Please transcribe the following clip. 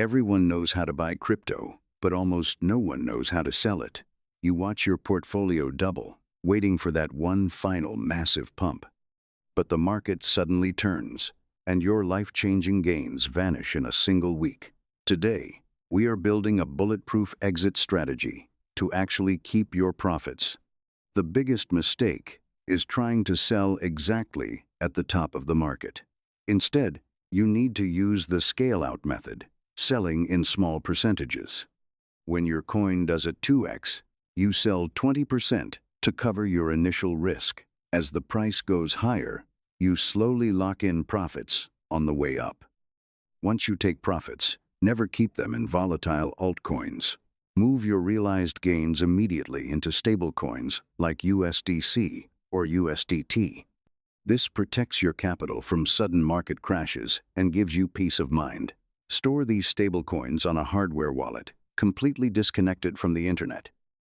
Everyone knows how to buy crypto, but almost no one knows how to sell it. You watch your portfolio double, waiting for that one final massive pump. But the market suddenly turns, and your life-changing gains vanish in a single week. Today, we are building a bulletproof exit strategy to actually keep your profits. The biggest mistake is trying to sell exactly at the top of the market. Instead, you need to use the scale-out method, selling in small percentages. When your coin does a 2x, you sell 20% to cover your initial risk. As the price goes higher, you slowly lock in profits on the way up. Once you take profits, never keep them in volatile altcoins. Move your realized gains immediately into stablecoins like USDC or USDT. This protects your capital from sudden market crashes and gives you peace of mind. Store these stablecoins on a hardware wallet, completely disconnected from the internet.